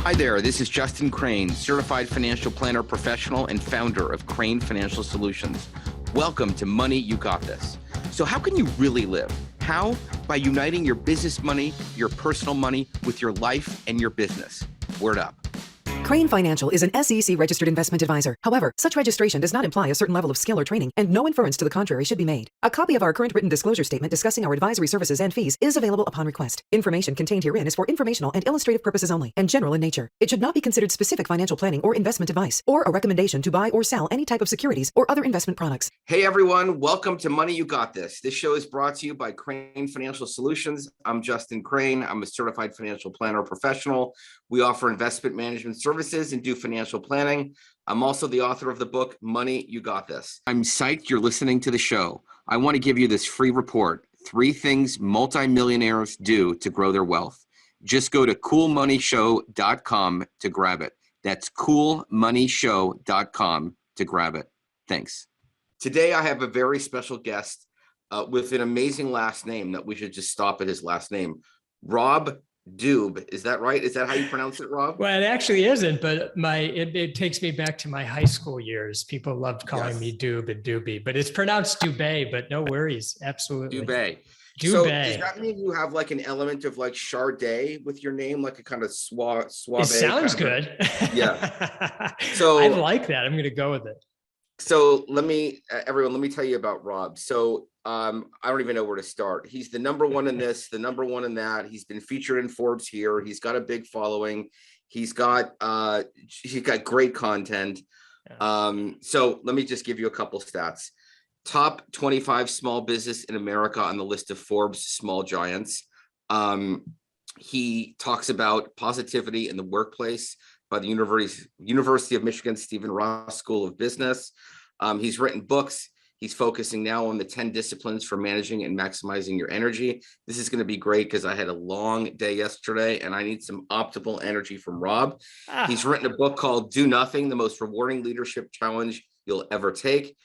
Hi there, this is Justin Krane, certified financial planner professional and founder of Krane Financial Solutions. Welcome to Money You Got This. So how can you really live? How? By uniting your business money, your personal money with your life and your business. Word up. Krane Financial is an SEC-registered investment advisor. However, such registration does not imply a certain level of skill or training, and no inference to the contrary should be made. A copy of our current written disclosure statement discussing our advisory services and fees is available upon request. Information contained herein is for informational and illustrative purposes only, and general in nature. It should not be considered specific financial planning or investment advice, or a recommendation to buy or sell any type of securities or other investment products. Hey everyone, welcome to Money You Got This. This show is brought to you by Krane Financial Solutions. I'm Justin Krane. I'm a certified financial planner professional. We offer investment management services and do financial planning. I'm also the author of the book, Money You Got This. I'm psyched you're listening to the show. I want to give you this free report, 3 things multimillionaires do to grow their wealth. Just go to coolmoneyshow.com to grab it. That's coolmoneyshow.com to grab it. Thanks. Today, I have a very special guest with an amazing last name that we should just stop at his last name, Rob Dube. Is that right? Is that how you pronounce it, Rob? Well, it actually isn't, but it takes me back to my high school years. People loved calling me Dube and Doobie, but it's pronounced Dube, but no worries. Absolutely. Dube. Dube. So does that mean you have like an element of like Chardonnay with your name, like a kind of suave? It sounds good. Yeah. So I like that. I'm going to go with it. So everyone, let me tell you about Rob. So I don't even know where to start. He's the number one in this, the number one in that. He's been featured in Forbes here. He's got a big following. He's got great content. So let me just give you a couple stats. Top 25 small business in America on the list of Forbes Small Giants. He talks about positivity in the workplace by the University of Michigan Stephen Ross School of Business. He's written books. He's focusing now on the 10 disciplines for managing and maximizing your energy. This is going to be great because I had a long day yesterday and I need some optimal energy from Rob. He's written a book called Do Nothing, the most rewarding leadership challenge you'll ever take.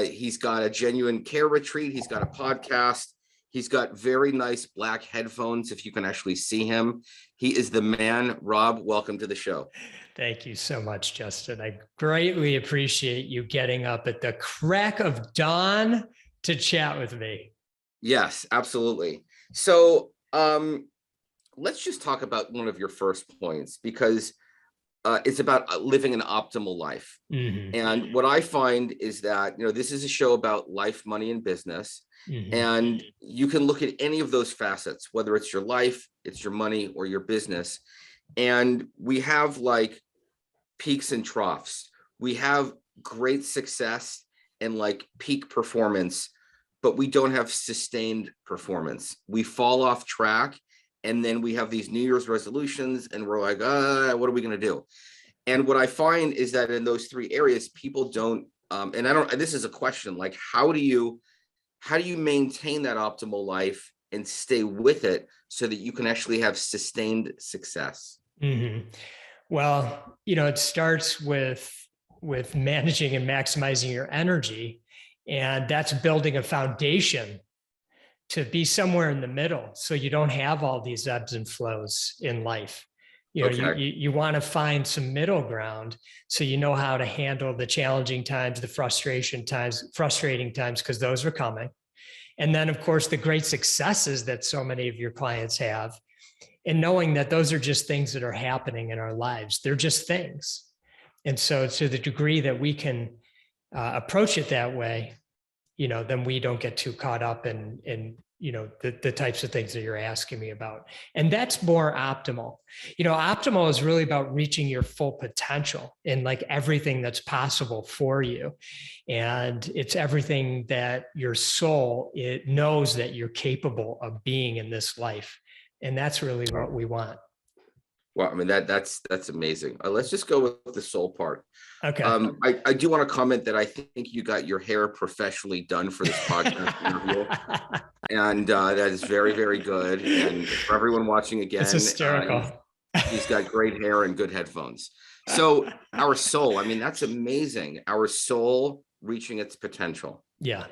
He's got a genuine care retreat. He's got a podcast. He's got very nice black headphones, if you can actually see him. He is the man. Rob, welcome to the show. Thank you so much, Justin. I greatly appreciate you getting up at the crack of dawn to chat with me. Yes, absolutely. So let's just talk about one of your first points, because it's about living an optimal life. Mm-hmm. And what I find is that, this is a show about life, money, and business. Mm-hmm. And you can look at any of those facets, whether it's your life, it's your money, or your business. And we have like peaks and troughs. We have great success and like peak performance, but we don't have sustained performance. We fall off track. And then we have these New Year's resolutions and we're like, what are we going to do? And what I find is that in those 3 areas, people don't, and this is a question, like, how do you maintain that optimal life and stay with it so that you can actually have sustained success? Mm-hmm. Well, it starts with managing and maximizing your energy, and that's building a foundation to be somewhere in the middle, so you don't have all these ebbs and flows in life. You want to find some middle ground, so you know how to handle the challenging times, the frustrating times, because those are coming. And then, of course, the great successes that so many of your clients have, and knowing that those are just things that are happening in our lives. They're just things. And so to the degree that we can approach it that way, then we don't get too caught up in the types of things that you're asking me about. And that's more optimal. Optimal is really about reaching your full potential in like everything that's possible for you. And it's everything that your soul, it knows that you're capable of being in this life. And that's really what we want. Well, I mean, that's amazing. Let's just go with the soul part. Okay. I do want to comment that I think you got your hair professionally done for this podcast interview. And that is very, very good. And for everyone watching again, it's hysterical. He's got great hair and good headphones. So our soul, I mean, that's amazing. Our soul reaching its potential. Yeah.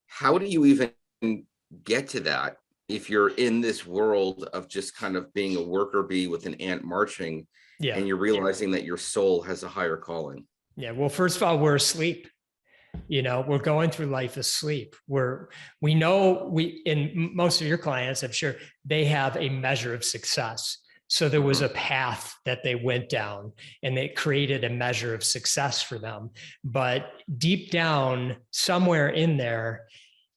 How do you even get to that? if you're in this world of just kind of being a worker bee with an ant marching, Yeah. and you're realizing that your soul has a higher calling. Yeah. Well, first of all, we're asleep. We're going through life asleep. We know in most of your clients, I'm sure they have a measure of success. So there was a path that they went down and it created a measure of success for them. But deep down, somewhere in there,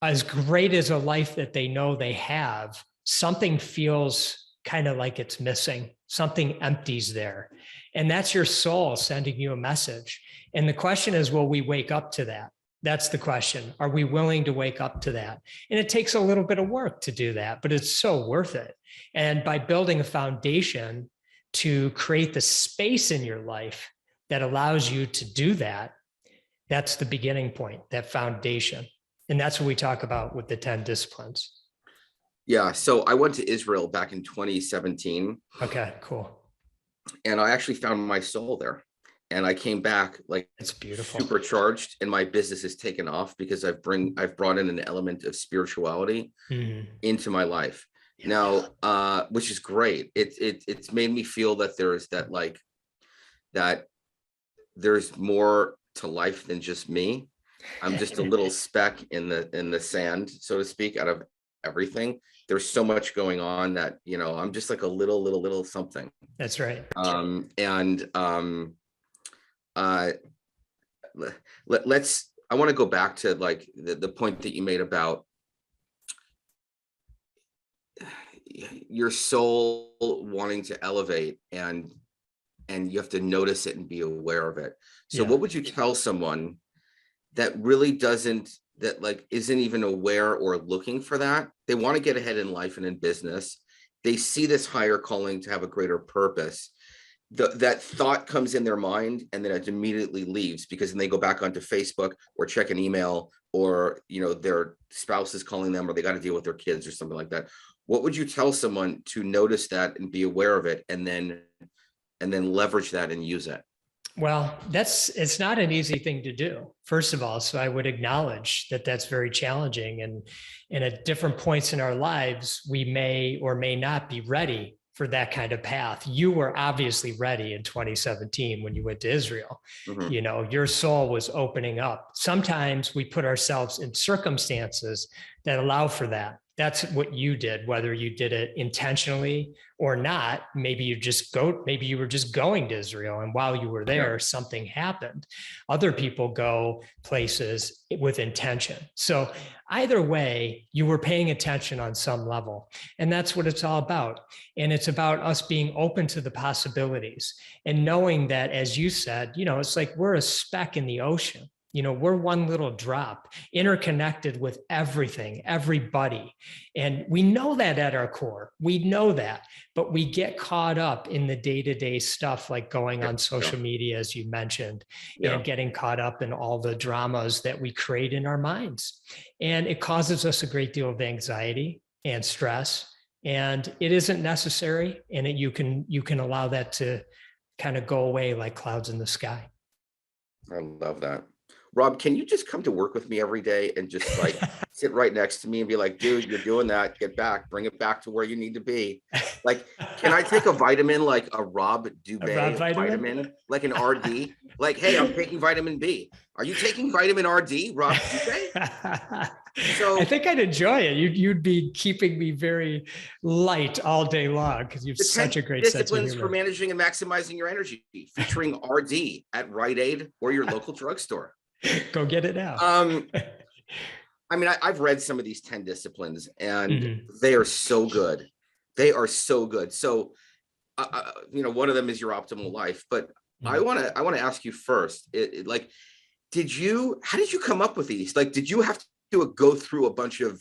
as great as a life that they know they have, something feels kind of like it's missing. Something empties there. And that's your soul sending you a message. And the question is, will we wake up to that? That's the question. Are we willing to wake up to that? And it takes a little bit of work to do that, but it's so worth it. And by building a foundation to create the space in your life that allows you to do that, that's the beginning point, that foundation. And that's what we talk about with the 10 disciplines. Yeah. So I went to Israel back in 2017. Okay, cool. And I actually found my soul there. And I came back like it's beautiful, supercharged, and my business has taken off because I've brought in an element of spirituality into my life. Yeah. Now, which is great. It's made me feel that there's more to life than just me. I'm just a little speck in the sand, so to speak, out of everything. There's so much going on that, I'm just like a little something. That's right. I want to go back to like the point that you made about your soul wanting to elevate, and you have to notice it and be aware of it. So what would you tell someone that really isn't even aware or looking for that? They want to get ahead in life and in business. They see this higher calling to have a greater purpose. That thought comes in their mind, and then it immediately leaves, because then they go back onto Facebook or check an email, or their spouse is calling them, or they got to deal with their kids or something like that. What would you tell someone to notice that and be aware of it, and then leverage that and use it? Well, it's not an easy thing to do, first of all. So I would acknowledge that that's very challenging. And at different points in our lives, we may or may not be ready for that kind of path. You were obviously ready in 2017 when you went to Israel. Your soul was opening up. Sometimes we put ourselves in circumstances that allow for that. That's what you did, whether you did it intentionally or not. Maybe you were just going to Israel, and while you were there, something happened. Other people go places with intention. So either way, you were paying attention on some level, and that's what it's all about. And it's about us being open to the possibilities and knowing that, as you said, it's like we're a speck in the ocean. We're one little drop interconnected with everything, everybody. And we know that at our core. We know that, but we get caught up in the day-to-day stuff, like going on social media, as you mentioned, and getting caught up in all the dramas that we create in our minds. And it causes us a great deal of anxiety and stress, and it isn't necessary. And you can allow that to kind of go away like clouds in the sky. I love that. Rob, can you just come to work with me every day and just like sit right next to me and be like, dude, you're doing that. Get back, bring it back to where you need to be. Like, can I take a vitamin, like a Rob Dube vitamin, like an RD? Like, hey, I'm taking vitamin B. Are you taking vitamin RD, Rob Dube? So I think I'd enjoy it. You'd be keeping me very light all day long, because you have such a great sense of humor. Disciplines for managing and maximizing your energy, featuring RD at Rite Aid or your local drugstore. Go get it now. I've read some of these 10 disciplines, and they are so good. They are so good. So, one of them is your optimal life, but I want to ask you first, how did you come up with these? Like, did you have to go through a bunch of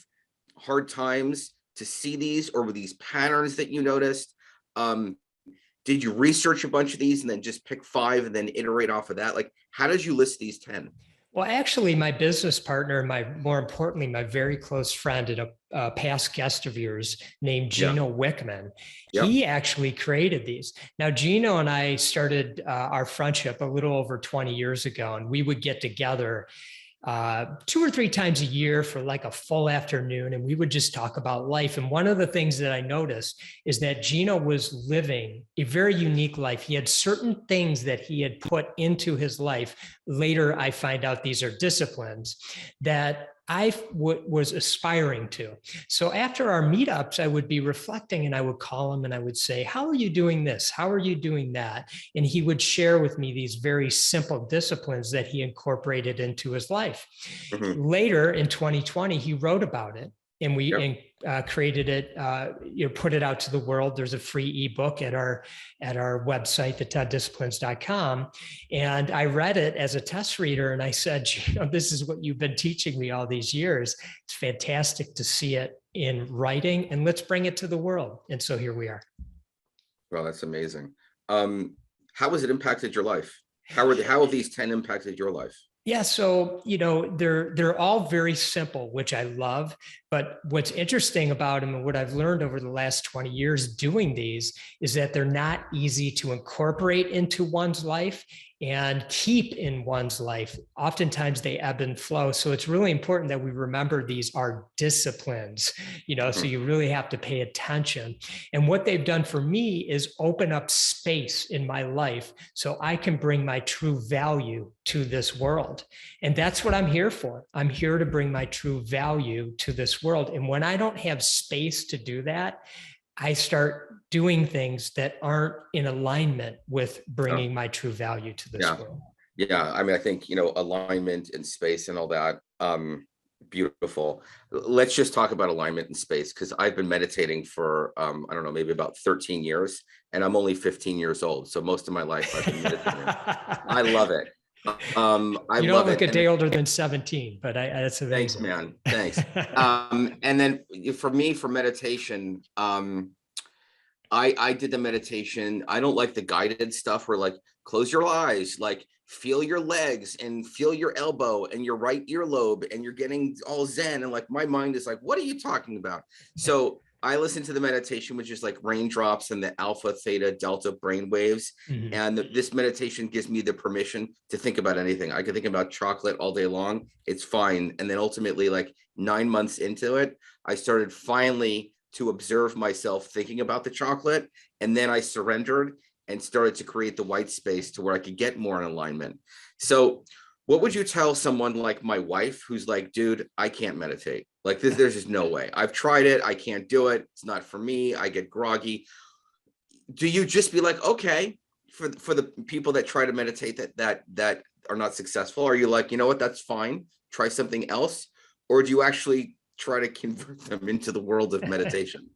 hard times to see these, or were these patterns that you noticed? Did you research a bunch of these and then just pick 5 and then iterate off of that? Like, how did you list these 10? Well, actually, my business partner, more importantly, my very close friend and a past guest of yours named Gino Wickman, he actually created these. Now, Gino and I started our friendship a little over 20 years ago, and we would get together 2 or 3 times a year for like a full afternoon, and we would just talk about life. And one of the things that I noticed is that Gino was living a very unique life. He had certain things that he had put into his life. Later, I find out these are disciplines that I was aspiring to. So after our meetups, I would be reflecting and I would call him and I would say, how are you doing this? How are you doing that? And he would share with me these very simple disciplines that he incorporated into his life. Later in 2020, he wrote about it. And we created it, put it out to the world. There's a free ebook at our website, the10disciplines.com. And I read it as a test reader. And I said, this is what you've been teaching me all these years. It's fantastic to see it in writing, and let's bring it to the world. And so here we are. Well, that's amazing. How has it impacted your life? How have these 10 impacted your life? Yeah, so they're all very simple, which I love. But what's interesting about them and what I've learned over the last 20 years doing these is that they're not easy to incorporate into one's life and keep in one's life. Oftentimes they ebb and flow. So it's really important that we remember these are disciplines, so you really have to pay attention. And what they've done for me is open up space in my life so I can bring my true value to this world. And that's what I'm here for. I'm here to bring my true value to this world. And when I don't have space to do that, I start doing things that aren't in alignment with bringing my true value to this world. Yeah. I mean, I think, alignment and space and all that, beautiful. Let's just talk about alignment and space, because I've been meditating for, I don't know, maybe about 13 years, and I'm only 15 years old. So most of my life I've been meditating. I love it. You don't look a day older than 17, but that's amazing. Thanks, man. Thanks. And then for me, for meditation, I did the meditation. I don't like the guided stuff where like, close your eyes, like feel your legs and feel your elbow and your right earlobe, and you're getting all zen. And like, my mind is like, what are you talking about? So I listen to the meditation, which is like raindrops and the alpha, theta, delta brain waves. And this meditation gives me the permission to think about anything. I can think about chocolate all day long. It's fine. And then ultimately, like 9 months into it, I started finally to observe myself thinking about the chocolate. And then I surrendered and started to create the white space to where I could get more in alignment. So what would you tell someone like my wife who's like, dude, I can't meditate? Like this, there's just no way. I've tried it. I can't do it. It's not for me. I get groggy. Do you just be like, okay, for the people that try to meditate that are not successful? Are you like, you know what, that's fine, try something else? Or do you actually try to convert them into the world of meditation?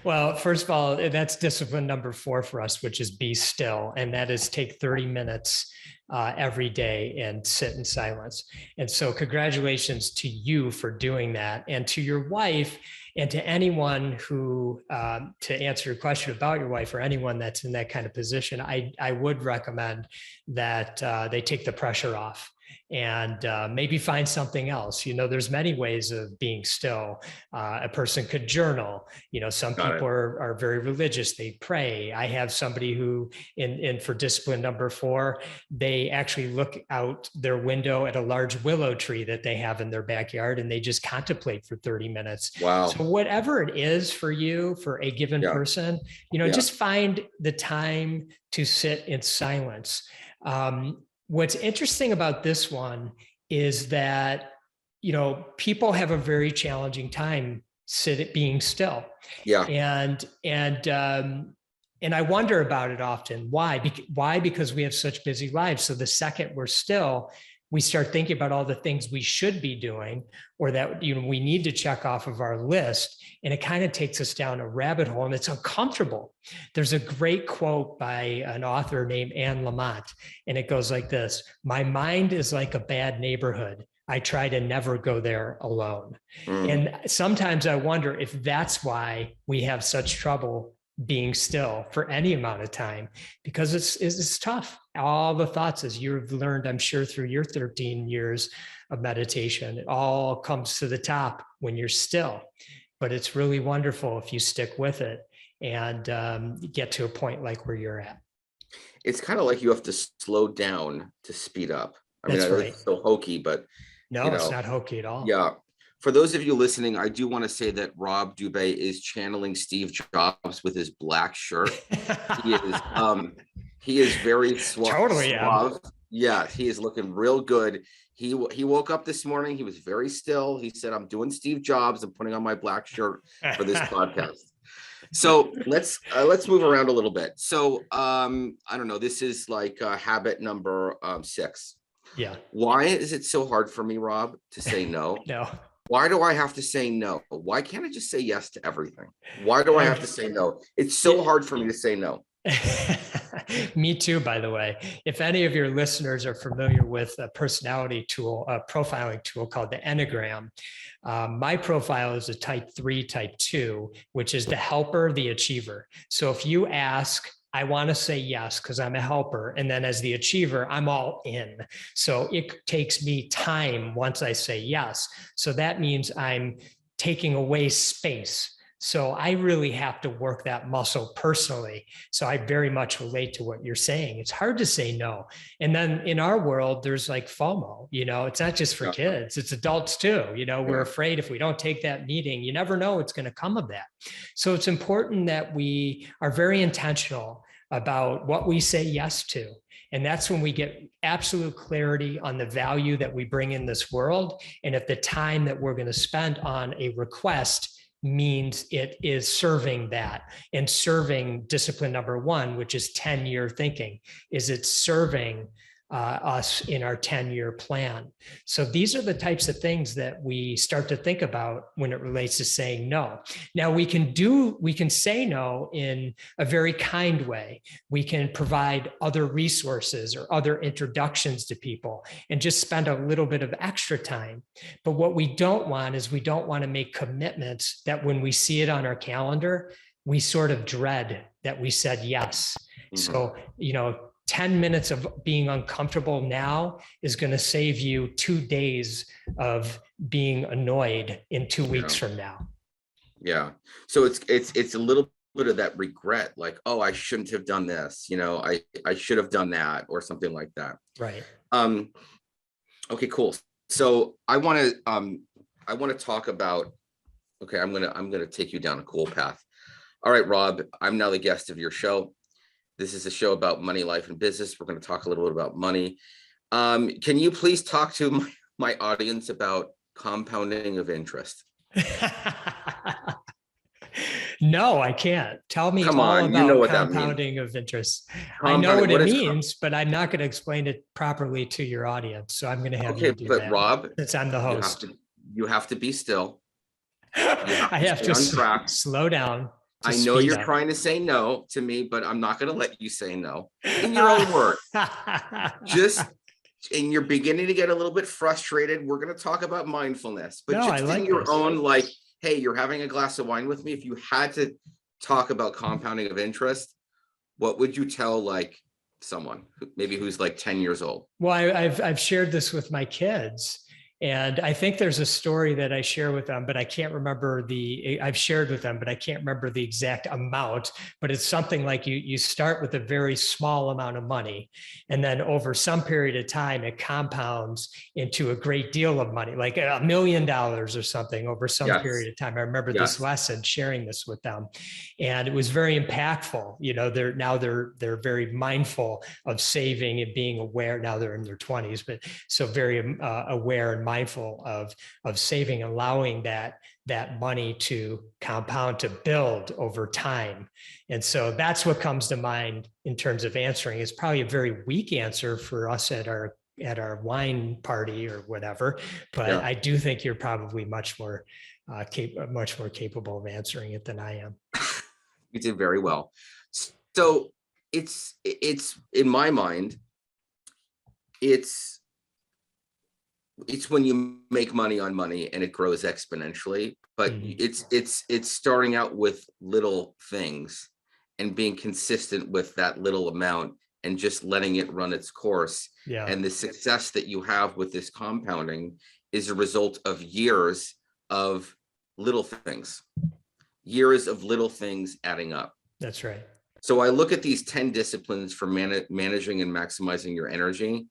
Well, first of all, that's discipline number 4 for us, which is be still. And that is take 30 minutes every day and sit in silence. And so congratulations to you for doing that, and to your wife, and to anyone who, to answer your question about your wife or anyone that's in that kind of position, I would recommend that they take the pressure off and maybe find something else. There's many ways of being still. A person could journal. Some people are very religious. They pray. I have somebody who, for discipline number 4, they actually look out their window at a large willow tree that they have in their backyard, and they just contemplate for 30 minutes. Wow. So whatever it is for you, for a given person, just find the time to sit in silence. What's interesting about this one is that, people have a very challenging time being still. Yeah. And I wonder about it often. Why? Why? Because we have such busy lives. So the second we're still, we start thinking about all the things we should be doing, or that we need to check off of our list, and it kind of takes us down a rabbit hole, and it's uncomfortable. There's a great quote by an author named Anne Lamott, and it goes like this: "My mind is like a bad neighborhood. I try to never go there alone." And sometimes I wonder if that's why we have such trouble being still for any amount of time, because it's tough. All the thoughts, as you've learned, I'm sure, through your 13 years of meditation, it all comes to the top when you're still. But it's really wonderful if you stick with it and get to a point like where you're at. It's kind of like you have to slow down to speed up. I mean, it's so hokey, but No, you it's know. not hokey at all. Yeah. For those of you listening, I do want to say that Rob Dube is channeling Steve Jobs with his black shirt. He is very Totally am. suave. Yeah, he is looking real good. He woke up this morning. He was very still. He said, "I'm doing Steve Jobs. I'm putting on my black shirt for this podcast." So let's move around a little bit. So I don't know. This is like habit number 6. Yeah. Why is it so hard for me, Rob, to say no? No. Why do I have to say no? Why can't I just say yes to everything? Why do I have to say no? It's so hard for me to say no. Me too, by the way. If any of your listeners are familiar with a personality tool, a profiling tool called the Enneagram, my profile is a type 3, type 2, which is the helper, the achiever. So if you ask, I want to say yes because I'm a helper. And then as the achiever, I'm all in. So it takes me time once I say yes. So that means I'm taking away space. So I really have to work that muscle personally. So I very much relate to what you're saying. It's hard to say no. And then in our world, there's like FOMO, it's not just for kids, it's adults too. We're afraid if we don't take that meeting, you never know what's going to come of that. So it's important that we are very intentional about what we say yes to. And that's when we get absolute clarity on the value that we bring in this world. And if the time that we're going to spend on a request means it is serving that, and serving discipline number 1, which is 10-year thinking, is it serving us in our 10-year plan. So these are the types of things that we start to think about when it relates to saying no. Now we can say no in a very kind way. We can provide other resources or other introductions to people and just spend a little bit of extra time. But what we don't want is we don't want to make commitments that when we see it on our calendar, we sort of dread that we said yes. So, 10 minutes of being uncomfortable now is going to save you 2 days of being annoyed in 2 weeks from now. Yeah. So it's a little bit of that regret, like, oh, I shouldn't have done this. I should have done that, or something like that. Right. Okay, cool. So I want to talk about, okay, I'm going to take you down a cool path. All right, Rob, I'm now the guest of your show. This is a show about money, life, and business. We're going to talk a little bit about money. Can you please talk to my audience about compounding of interest? No, I can't. Tell me Come all on, about you know what compounding of interest. I know what it means, but I'm not going to explain it properly to your audience. So I'm going to have you do that. Rob, since I'm the host, you have to be still. I have to slow down. I know you're trying to say no to me, but I'm not going to let you say no in your own words. And you're beginning to get a little bit frustrated. We're going to talk about mindfulness, but just in your own, like, hey, you're having a glass of wine with me. If you had to talk about compounding of interest, what would you tell like someone who's like 10 years old? Well, I've shared this with my kids. And I think there's a story that I share with them, but I can't remember I've shared with them, but I can't remember the exact amount, but it's something like you start with a very small amount of money. And then over some period of time, it compounds into a great deal of money, like $1 million or something over some period of time. I remember this lesson, sharing this with them, and it was very impactful. They're very mindful of saving and being aware. Now they're in their 20s, but so very aware and mindful of saving, allowing that money to compound, to build over time. And so that's what comes to mind in terms of answering. It's probably a very weak answer for us at our wine party or whatever, but I do think you're probably much more capable of answering it than I am. You did very well. So it's in my mind, it's when you make money on money and it grows exponentially, but it's starting out with little things and being consistent with that little amount and just letting it run its course. Yeah. And the success that you have with this compounding is a result of years of little things adding up. That's right. So I look at these 10 disciplines for managing and maximizing your energy.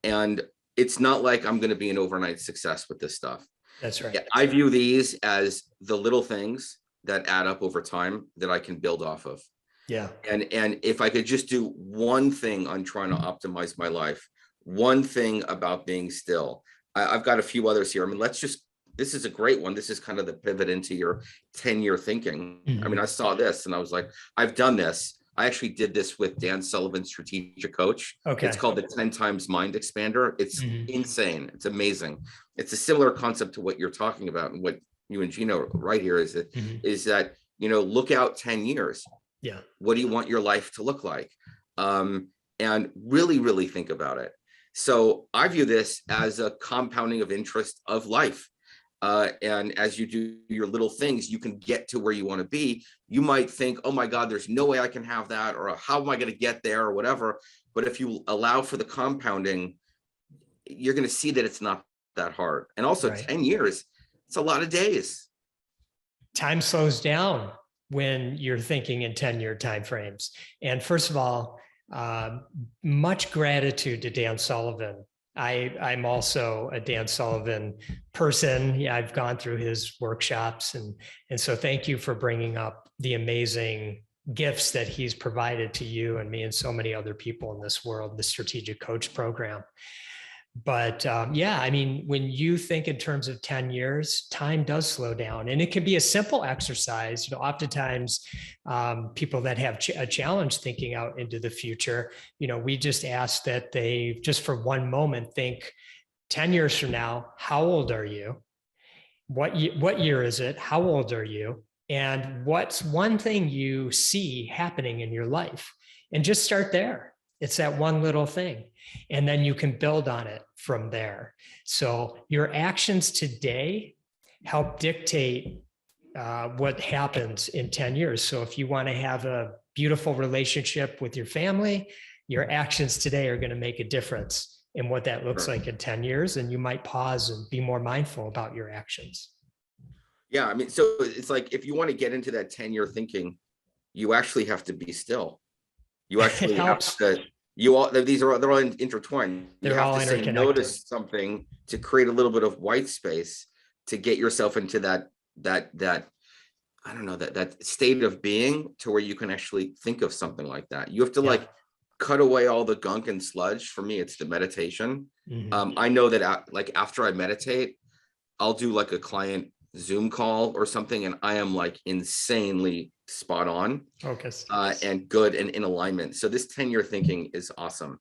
And it's not like I'm going to be an overnight success with this stuff. That's right. Yeah, I view these as the little things that add up over time that I can build off of. Yeah. And if I could just do one thing on trying to optimize my life, one thing about being still, I've got a few others here. I mean, this is a great one. This is kind of the pivot into your 10-year thinking. I mean, I saw this and I was like, I've done this. I actually did this with Dan Sullivan's strategic coach. Okay. It's called the 10 times mind expander. It's insane. It's amazing. It's a similar concept to what you're talking about. And what you and Gino right here is that, you know, look out 10 years. Yeah. What do you want your life to look like? And really, really think about it. So I view this as a compounding of interest of life. And as you do your little things, you can get to where you want to be. You might think, oh my God, there's no way I can have that, or how am I going to get there, or whatever. But if you allow for the compounding, you're going to see that it's not that hard. And also 10 years, it's a lot of days. Time slows down when you're thinking in 10-year timeframes. And first of all, much gratitude to Dan Sullivan. I'm also a Dan Sullivan person. Yeah, I've gone through his workshops. And so thank you for bringing up the amazing gifts that he's provided to you and me and so many other people in this world, the Strategic Coach Program. But yeah, I mean, when you think in terms of 10 years, time does slow down, and it can be a simple exercise. You know, oftentimes people that have a challenge thinking out into the future, you know, we just ask that they just for one moment think 10 years from now, how old are you? What year is it? How old are you? And what's one thing you see happening in your life? And just start there. It's that one little thing. And then you can build on it from there. So your actions today help dictate what happens in 10 years. So if you want to have a beautiful relationship with your family, your actions today are going to make a difference in what that looks like in 10 years. And you might pause and be more mindful about your actions. Yeah. I mean, so it's like, if you want to get into that 10-year thinking, you actually have to be still. You actually have to, they're all intertwined. You have to say no to something to create a little bit of white space to get yourself into that I don't know, that state of being to where you can actually think of something like that. You have to like cut away all the gunk and sludge. For me, it's the meditation. I know that like after I meditate, I'll do like a client Zoom call or something, and I am like insanely spot on, focus, and good and in alignment. So this 10-year thinking is awesome.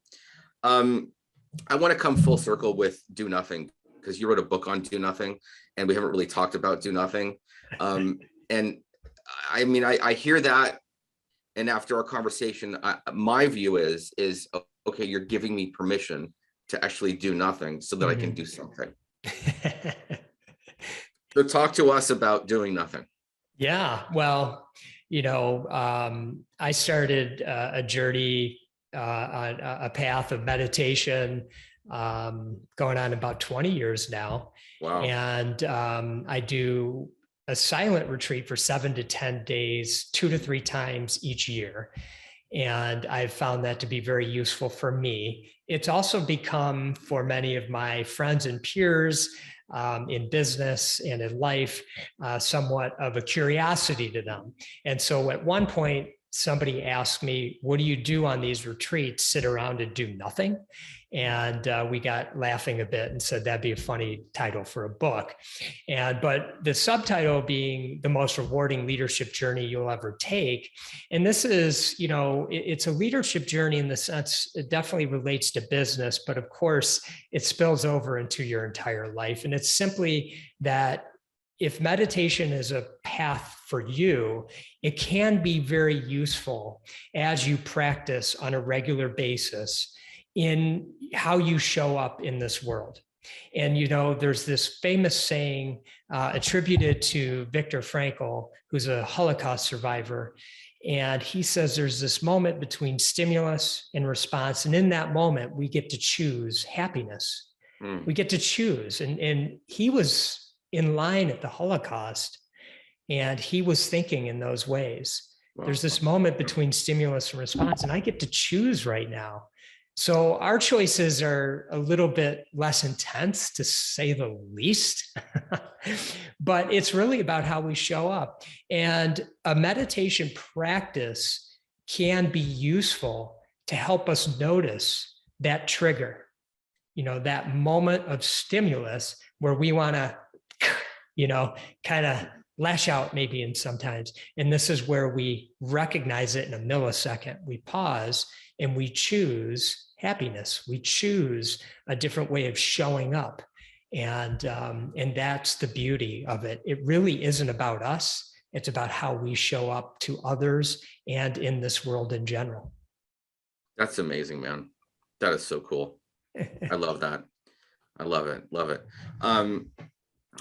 I want to come full circle with Do Nothing, because you wrote a book on Do Nothing, and we haven't really talked about Do Nothing. And I mean, I hear that, and after our conversation, my view is okay, you're giving me permission to actually do nothing so that I can do something. So talk to us about doing nothing. Yeah, well, you know, I started a journey on a path of meditation going on about 20 years now. Wow. And I do a silent retreat for 7 to 10 days, 2 to 3 times each year. And I've found that to be very useful for me. It's also become, for many of my friends and peers in business and in life, somewhat of a curiosity to them. And so at one point, somebody asked me, what do you do on these retreats? Sit around and do nothing? And we got laughing a bit and said that'd be a funny title for a book. But the subtitle being the most rewarding leadership journey you'll ever take. And this is, you know, it's a leadership journey in the sense it definitely relates to business, but of course it spills over into your entire life. And it's simply that if meditation is a path for you, it can be very useful as you practice on a regular basis in how you show up in this world. And, you know, there's this famous saying attributed to Viktor Frankl, who's a Holocaust survivor. And he says there's this moment between stimulus and response. And in that moment, we get to choose happiness. We get to choose. And he was in line at the Holocaust, and he was thinking in those ways. Wow. There's this moment between stimulus and response, and I get to choose right now. So our choices are a little bit less intense, to say the least, but it's really about how we show up. And a meditation practice can be useful to help us notice that trigger, that moment of stimulus where we want to, kind of lash out maybe in sometimes. And this is where we recognize it in a millisecond. We pause and we choose happiness. We choose a different way of showing up. And that's the beauty of it. It really isn't about us. It's about how we show up to others and in this world in general. That's amazing, man. That is so cool. I love that. I love it. Love it.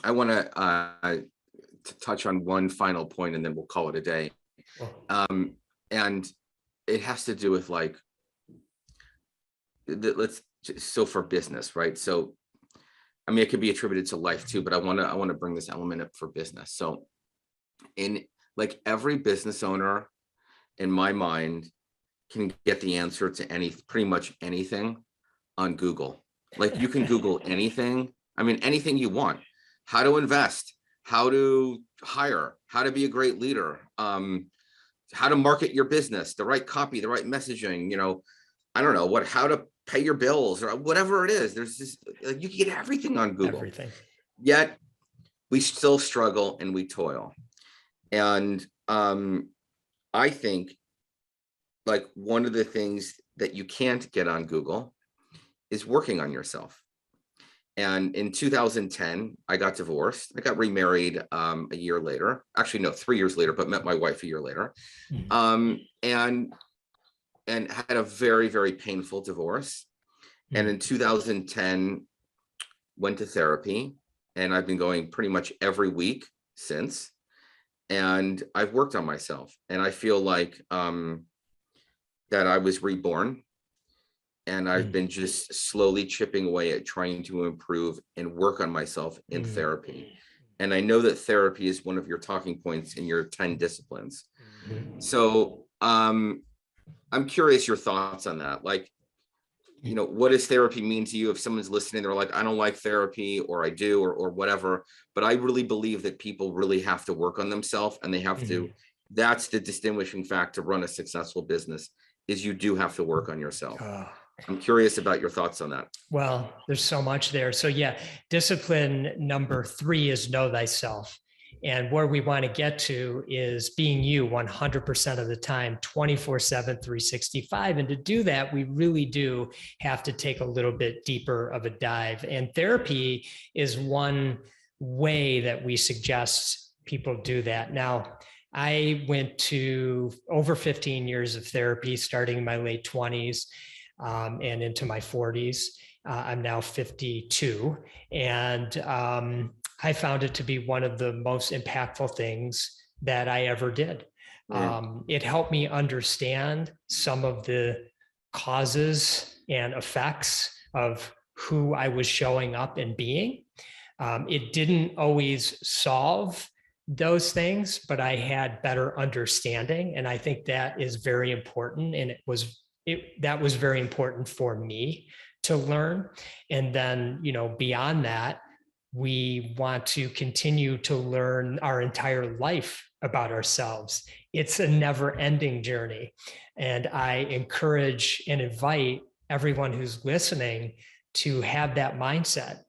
I want to touch on one final point and then we'll call it a day. And it has to do with like, so for business, right? So, I mean, it could be attributed to life too, but I want to bring this element up for business. So in like every business owner in my mind can get the answer to pretty much anything on Google. Like you can Google anything. I mean, anything you want, how to invest, how to hire, how to be a great leader, how to market your business, the right copy, the right messaging, I don't know how to pay your bills or whatever it is. There's just like, you can get everything on Google. Everything. Yet we still struggle and we toil. And I think like one of the things that you can't get on Google is working on yourself. And in 2010, I got divorced. I got remarried a year later. Actually, no, 3 years later, but met my wife a year later. And had a very, very painful divorce. And in 2010, went to therapy. And I've been going pretty much every week since. And I've worked on myself. And I feel like that I was reborn. And I've been just slowly chipping away at trying to improve and work on myself in therapy. And I know that therapy is one of your talking points in your 10 disciplines. So I'm curious your thoughts on that. Like, what does therapy mean to you? If someone's listening, they're like, I don't like therapy, or I do, or whatever. But I really believe that people really have to work on themselves, and they have to, that's the distinguishing fact to run a successful business, is you do have to work on yourself. I'm curious about your thoughts on that. Well, there's so much there. So yeah, discipline number 3 is know thyself. And where we want to get to is being you 100% of the time, 24/7, 365. And to do that, we really do have to take a little bit deeper of a dive. And therapy is one way that we suggest people do that. Now, I went to over 15 years of therapy, starting in my late 20s and into my 40s. I'm now 52. And I found it to be one of the most impactful things that I ever did. It helped me understand some of the causes and effects of who I was showing up and being. It didn't always solve those things, but I had better understanding. And I think that is very important. And that was very important for me to learn. And then, beyond that, we want to continue to learn our entire life about ourselves. It's a never-ending journey. And I encourage and invite everyone who's listening to have that mindset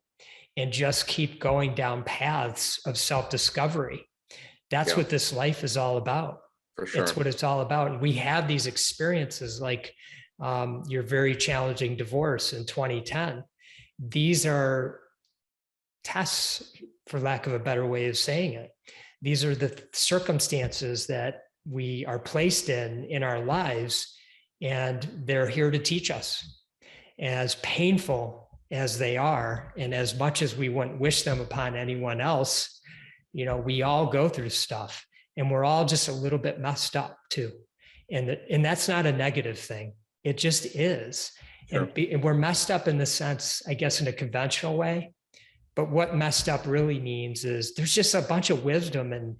and just keep going down paths of self-discovery. That's what this life is all about. For sure. It's what it's all about. And we have these experiences like your very challenging divorce in 2010. These are tests, for lack of a better way of saying it. These are the circumstances that we are placed in our lives, and they're here to teach us. As painful as they are, and as much as we wouldn't wish them upon anyone else, we all go through stuff, and we're all just a little bit messed up too. And that's not a negative thing. It just is. Sure. And we're messed up in the sense, I guess, in a conventional way, But what messed up really means is there's just a bunch of wisdom and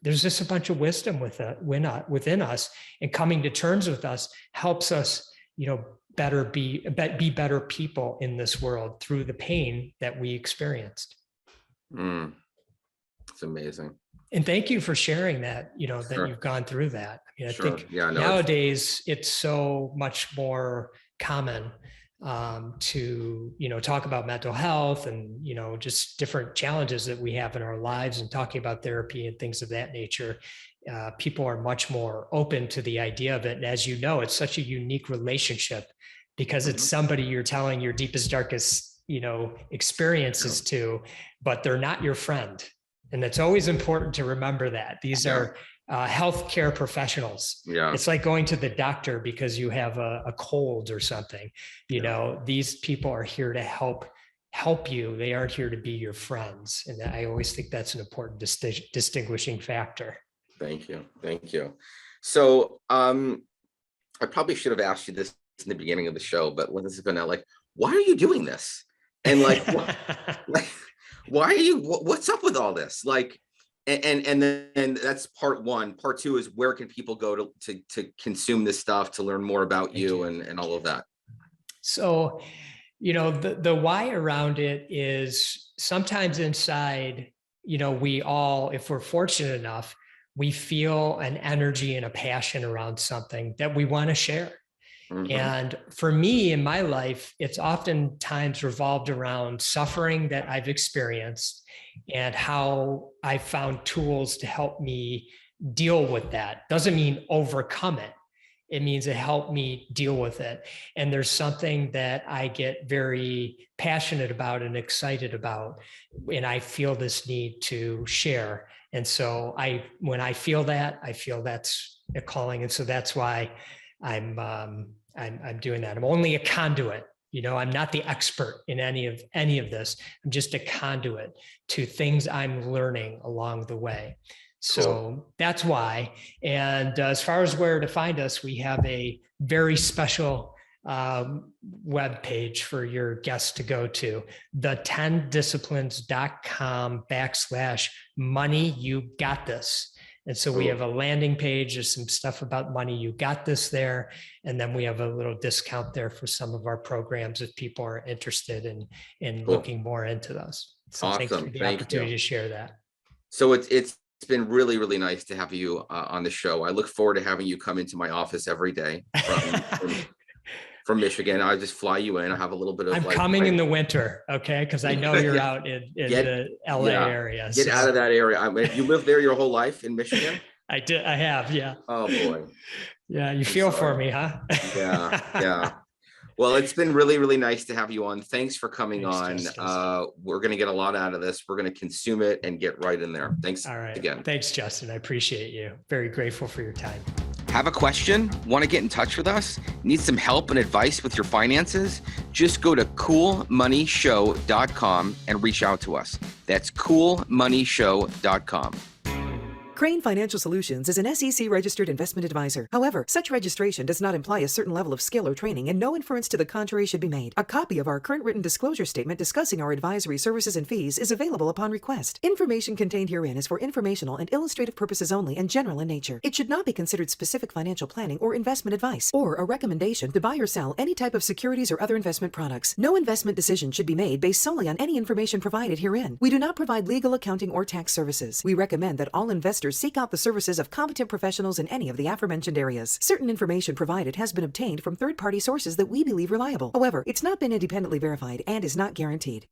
there's just a bunch of wisdom within us, and coming to terms with us helps us, be better people in this world through the pain that we experienced. It's amazing. And thank you for sharing that, that Sure. you've gone through that. I mean, I think Yeah, no, nowadays it's so much more common to, talk about mental health and, just different challenges that we have in our lives, and talking about therapy and things of that nature. People are much more open to the idea of it. And as you know, it's such a unique relationship because it's somebody you're telling your deepest, darkest, experiences to, but they're not your friend. And it's always important to remember that these are healthcare professionals. Yeah. It's like going to the doctor because you have a cold or something. These people are here to help you. They aren't here to be your friends. And I always think that's an important distinguishing factor. Thank you. So I probably should have asked you this in the beginning of the show, but when this is going out, like, why are you doing this? And why are you, what's up with all this? Like, and then that's part one. Part two is, where can people go to consume this stuff, to learn more about you and all of that? So, the why around it is sometimes inside, we all, if we're fortunate enough, we feel an energy and a passion around something that we want to share. And for me in my life, it's oftentimes revolved around suffering that I've experienced and how I found tools to help me deal with that. Doesn't mean overcome it. It means it helped me deal with it. And there's something that I get very passionate about and excited about, and I feel this need to share. And so when I feel that's a calling. And so that's why I'm doing that. I'm only a conduit. I'm not the expert in any of this. I'm just a conduit to things I'm learning along the way. So that's why. And as far as where to find us, we have a very special web page for your guests to go to, the10disciplines.com/money. You got this. And so we have a landing page. There's some stuff about money. You got this there. And then we have a little discount there for some of our programs if people are interested in looking more into those. So awesome. Thanks for the opportunity to share that. So it's been really, really nice to have you on the show. I look forward to having you come into my office every day from Michigan. I'll just fly you in. I have a little bit of I'm coming in the winter, okay? Because I know you're out in the LA area. Get out of that area. You lived there your whole life in Michigan? I did. I have, yeah. Oh boy. Yeah, you feel for me, huh? Yeah. Well, it's been really, really nice to have you on. Thanks for coming on. We're going to get a lot out of this. We're going to consume it and get right in there. Thanks again. Thanks, Justin. I appreciate you. Very grateful for your time. Have a question? Want to get in touch with us? Need some help and advice with your finances? Just go to coolmoneyshow.com and reach out to us. That's coolmoneyshow.com. Krane Financial Solutions is an SEC registered investment advisor. However, such registration does not imply a certain level of skill or training, and no inference to the contrary should be made. A copy of our current written disclosure statement discussing our advisory services and fees is available upon request. Information contained herein is for informational and illustrative purposes only and general in nature. It should not be considered specific financial planning or investment advice, or a recommendation to buy or sell any type of securities or other investment products. No investment decision should be made based solely on any information provided herein. We do not provide legal, accounting, or tax services. We recommend that all investors seek out the services of competent professionals in any of the aforementioned areas. Certain information provided has been obtained from third-party sources that we believe reliable. However, it's not been independently verified and is not guaranteed.